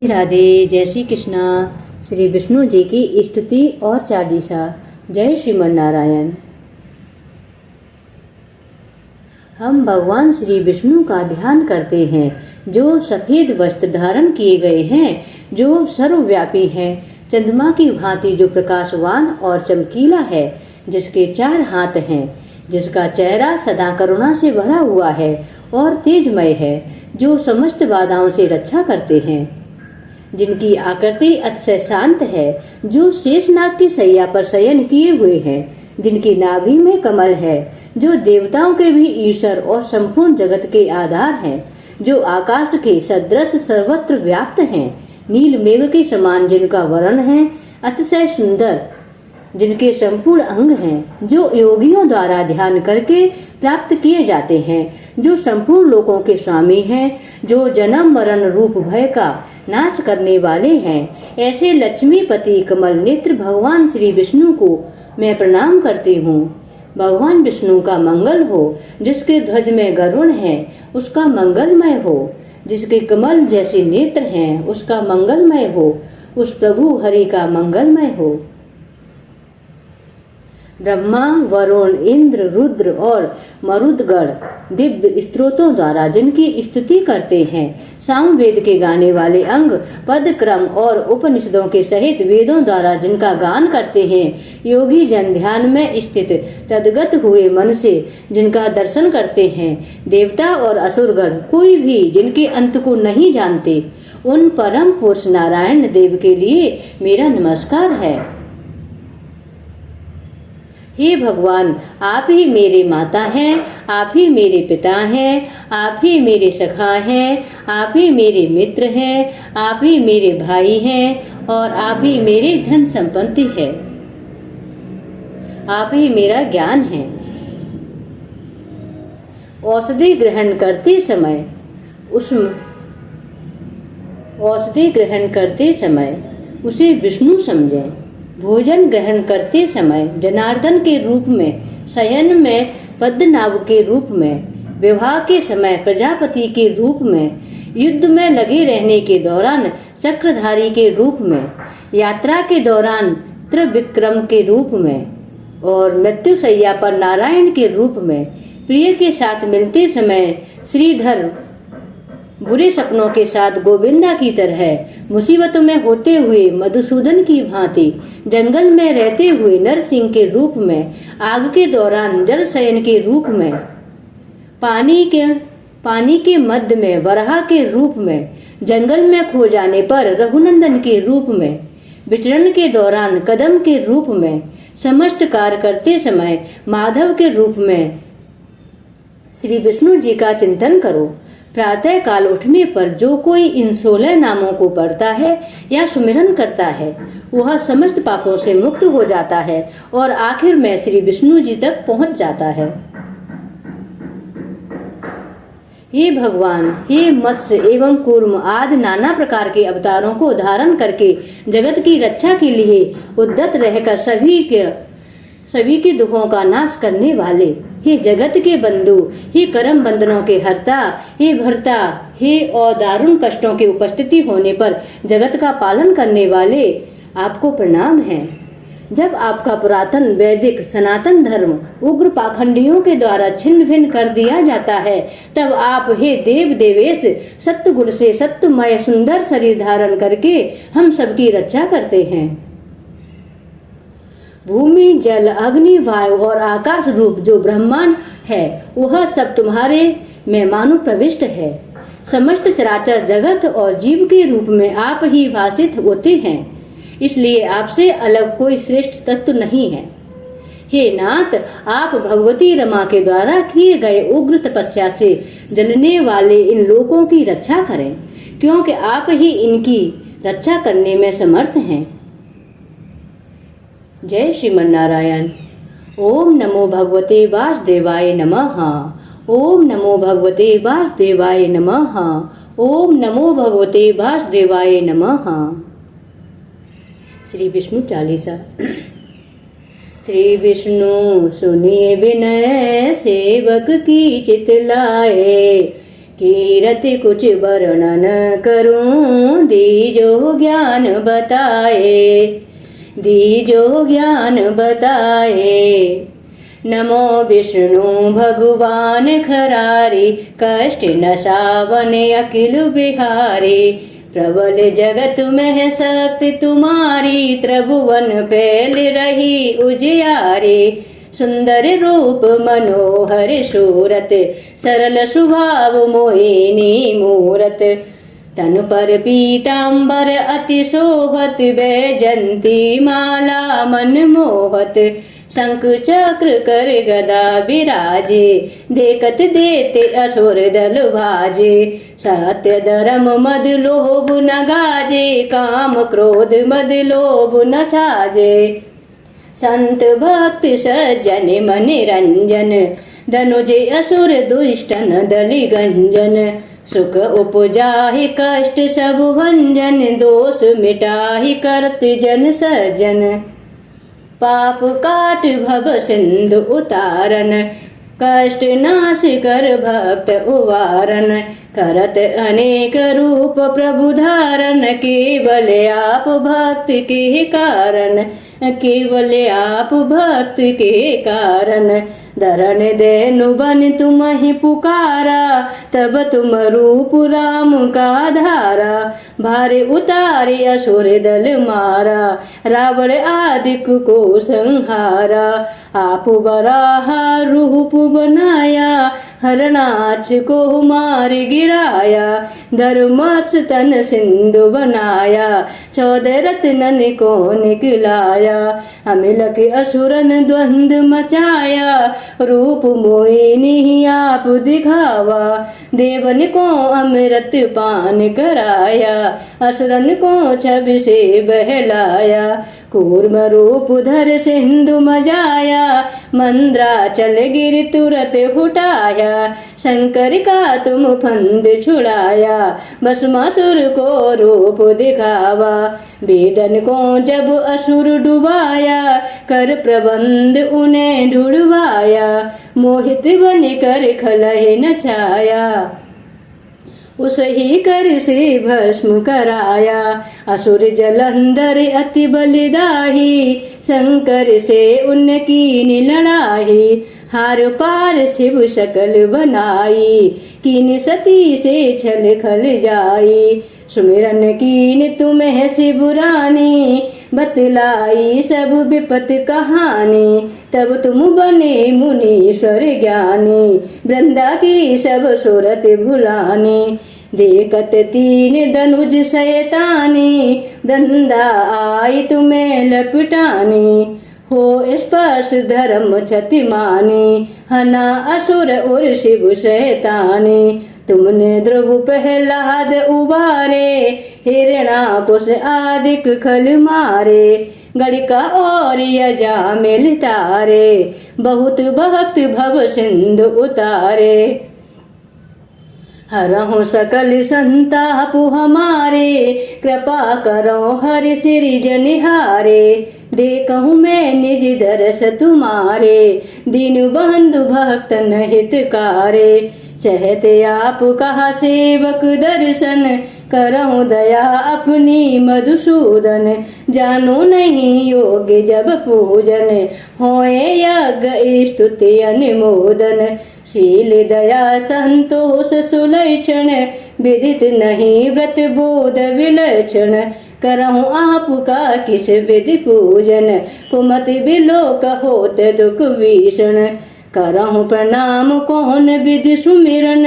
राधे। जय श्री कृष्णा। श्री विष्णु जी की स्तुति और चालीसा। जय श्रीमन नारायण। हम भगवान श्री विष्णु का ध्यान करते हैं, जो सफेद वस्त्र धारण किए गए हैं, जो सर्वव्यापी हैं, चंद्रमा की भांति जो प्रकाशवान और चमकीला है, जिसके 4 हाथ हैं, जिसका चेहरा सदा करुणा से भरा हुआ है और तेजमय है, जो समस्त बाधाओं से रक्षा करते हैं, जिनकी आकृति अतिशय शांत है, जो शेषनाग की शैया पर शयन किए हुए हैं, जिनकी नाभि में कमल है, जो देवताओं के भी ईश्वर और संपूर्ण जगत के आधार हैं, जो आकाश के सदृश सर्वत्र व्याप्त हैं, नील मेघ के समान जिनका वर्ण है, अतिशय सुंदर, जिनके संपूर्ण अंग हैं, जो योगियों द्वारा ध्यान करके प्राप्त किए जाते हैं, जो संपूर्ण लोकों के स्वामी हैं, जो जन्म मरण रूप भय का नाश करने वाले हैं, ऐसे लक्ष्मीपति कमल नेत्र भगवान श्री विष्णु को मैं प्रणाम करती हूँ। भगवान विष्णु का मंगल हो। जिसके ध्वज में गरुड़ है उसका मंगलमय हो। जिसके कमल जैसे नेत्र हैं उसका मंगलमय हो। उस प्रभु हरि का मंगलमय हो। ब्रह्मा, वरुण, इंद्र, रुद्र और मरुदगण दिव्य स्तोत्रों द्वारा जिनकी स्तुति करते हैं, सामवेद के गाने वाले अंग पद क्रम और उपनिषदों के सहित वेदों द्वारा जिनका गान करते हैं, योगी जन ध्यान में स्थित तद्गत हुए मन से जिनका दर्शन करते हैं, देवता और असुरगण कोई भी जिनके अंत को नहीं जानते, उन परम पुरुष नारायण देव के लिए मेरा नमस्कार है। हे भगवान, आप ही मेरे माता हैं, आप ही मेरे पिता हैं, आप ही मेरे सखा हैं, आप ही मेरे मित्र हैं, आप ही मेरे भाई हैं और आप ही मेरे धन संपत्ति है। आप ही मेरा ज्ञान है। औषधि ग्रहण करते समय उसे विष्णु समझें। भोजन ग्रहण करते समय जनार्दन के रूप में, शयन में पद्मनाभ के रूप में, विवाह के समय प्रजापति के रूप में, युद्ध में लगे रहने के दौरान चक्रधारी के रूप में, यात्रा के दौरान त्रिविक्रम के रूप में और मृत्युशैया पर नारायण के रूप में, प्रिय के साथ मिलते समय श्रीधर, बुरे सपनों के साथ गोविंदा की तरह, मुसीबतों में होते हुए मधुसूदन की भांति, जंगल में रहते हुए नरसिंह के रूप में, आग के दौरान जल शयन के रूप में, पानी के मध्य में वराह के रूप में, जंगल में खो जाने पर रघुनंदन के रूप में, विचरण के दौरान कदम के रूप में, समस्त कार्य करते समय माधव के रूप में श्री विष्णु जी का चिंतन करो। प्रातः काल उठने पर जो कोई इन 16 नामों को पढ़ता है या सुमिरन करता है, वह समस्त पापों से मुक्त हो जाता है और आखिर में श्री विष्णु जी तक पहुंच जाता है। हे भगवान, हे मत्स्य एवं कूर्म आदि नाना प्रकार के अवतारों को धारण करके जगत की रक्षा के लिए उद्यत रहकर सभी के दुखों का नाश करने वाले, हे जगत के बंधु, हे कर्म बंधनों के हर्ता, हे भर्ता, हे और दारुण कष्टों के उपस्थिति होने पर जगत का पालन करने वाले, आपको प्रणाम है। जब आपका पुरातन वैदिक सनातन धर्म उग्र पाखंडियों के द्वारा छिन्न भिन्न कर दिया जाता है, तब आप हे देव देवेश सत्य गुण से सत्यमय सुंदर शरीर धारण करके हम सबकी रक्षा करते हैं। भूमि, जल, अग्नि, वायु और आकाश रूप जो ब्रह्मांड है, वह सब तुम्हारे में मानो प्रविष्ट है। समस्त चराचर जगत और जीव के रूप में आप ही भाषित होते हैं, इसलिए आपसे अलग कोई श्रेष्ठ तत्व नहीं है। हे नाथ, आप भगवती रमा के द्वारा किए गए उग्र तपस्या से जलने वाले इन लोकों की रक्षा करें, क्योंकि आप ही इनकी रक्षा करने में समर्थ हैं। जय श्रीमन नारायण। ओम नमो भगवते वासुदेवाय नमः। ओम नमो भगवते वासुदेवाय नमः। ओम नमो भगवते वासुदेवाय नमः। श्री विष्णु चालीसा। श्री विष्णु सुनिए विनय सेवक की चित लाए, कीरति कुछ वर्णन करूं, दीजो ज्ञान बताए, दीजो ज्ञान बताए। नमो विष्णु भगवान खरारी, कष्ट नसावन अखिल बिहारी। प्रबल जगत में शक्ति तुम्हारी, त्रिभुवन फैल रही उजियारी। सुंदर रूप मनोहर सूरत, सरल स्वभाव मोहिनी मूरत। तन पर पीतांबर अति शोभत, वैजंती माला मन मोहत। शंख चक्र कर गदा विराजे, देखत देते असुर दल भाजे। सत्य धर्म मद लोभ न गाजे, काम क्रोध मद लोभ न साजे। संत भक्त सज्जन मन रंजन, धनुजे असुर दुष्टन दलि गंजन। सुख उपजाहि कष्ट सब भंजन, दोष मिटाहि करत जन सज्जन। पाप काट भव सिंधु उतारन, कष्ट नाश कर भक्त उवारन। करत अनेक रूप प्रभु धारण, केवल आप भक्त के कारण, केवल आप भक्त के कारण। धरण देनु बन तुम ही पुकारा, तब तुम रूप राम का धारा। भारे उतारे असुर दल मारा, रावण आदिक को संहारा। आप बराहा रूप बनाया, हरणाक्ष को मार गिराया। धर्मस तन सिंधु बनाया, 14 रत्नन को निकलाया। अमिल के असुरन द्वंद मचाया, रूप मोहिनी आप दिखावा। देवन को अमृत पान कराया, असुरन को छवि से बहलाया। कूर्म रूप धर सिंधु मजाया, मंद्राचल गिर तुरत हुटाया। शंकर का तुम फंद छुड़ाया, भस्मासुर को रूप दिखावा। वेदन को जब असुर डुबाया, कर प्रबंध उन्हें ढूंढवाया। मोहित बन कर खलहि नचाया, उस ही कर से भस्म कराया। असुर जलंधर अति बलिदाही, शंकर से उनकी लड़ाई। हार पार शिव शकल बनाई, कीन सती से छल खल जाई। सुमिरन कीन तुम्हें शिवरानी, बतलाई सब विपत कहानी। तब तुम बने मुनीश्वर ज्ञानी, वृंदा की सब सूरत भुलानी। देखत 3 धनुज शैतानी, वृंदा आई तुम्हें लपटानी। हो स्पर्श धर्म क्षति मानी, हना असुर और शिव शैतानी। तुमने ध्रुव प्रहलाद उबारे, हिरणाकुश आदिक खल मारे। गणिका और यजामिल तारे, बहुत भक्त भव सिंधु उतारे। हरहु सकल संताप हमारे, कृपा करो हरि सिरिज निहारे। देखहु मैं निज दरस तुम्हारे, दीन बंधु भक्तन हितकारे। चाहते आप कहा सेवक दर्शन, करहु दया अपनी मधुसूदन। जानो नहीं योग्य जब पूजन, होए यज्ञ स्तुति अनुमोदन। शील दया संतोष सुलक्षण, विदित नहीं व्रत बोध विलक्षण। करहु आपका किस विधि पूजन, कुमति बिलोक होत दुख भीषण। करहु प्रणाम कौन विधि सुमिरन,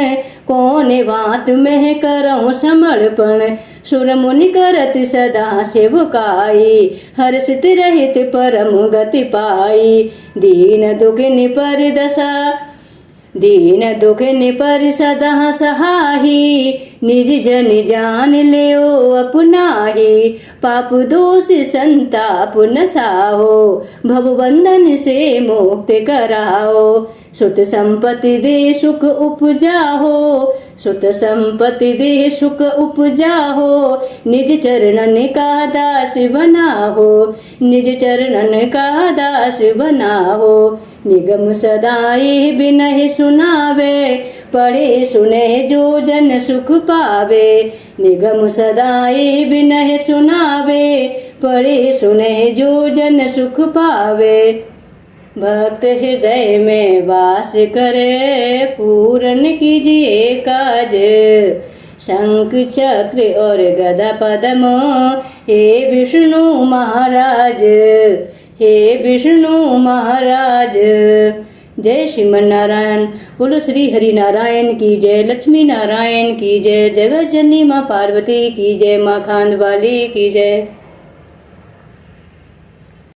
कौन बात में करहु समर्पण। सुर मुनि करत सदा सेवकाई, हर्षित रहित परम गति पाई। दीन दुख निपर दशा, दीन दुख निपर सदा सहाही। निज जन जान लियो अपनाही, पाप दोष संताप न साहो। भवबंधन से मुक्त कराओ, सुत संपत्ति दे सुख उपजाहो। सुत संपत्ति दे सुख उपजाहो, निज चरणन का दास बनाहो। निज चरणन का दास बनाहो। निगम सदाई बिनहि सुनावे, पढ़े सुने जो जन सुख पावे, निगम सदाए बिनह सुनावे। पढ़े सुने जो जन सुख पावे, भक्त हृदय में वास करे, पूरन कीजिए काज। शंख चक्र और गदा पद्म, हे विष्णु महाराज, हे विष्णु महाराज। जय श्रीमन नारायण। बोलो श्री हरि नारायण की जय, लक्ष्मी नारायण की जय, जगत जननी माँ पार्वती की जय, माँ खांड वाली की जय।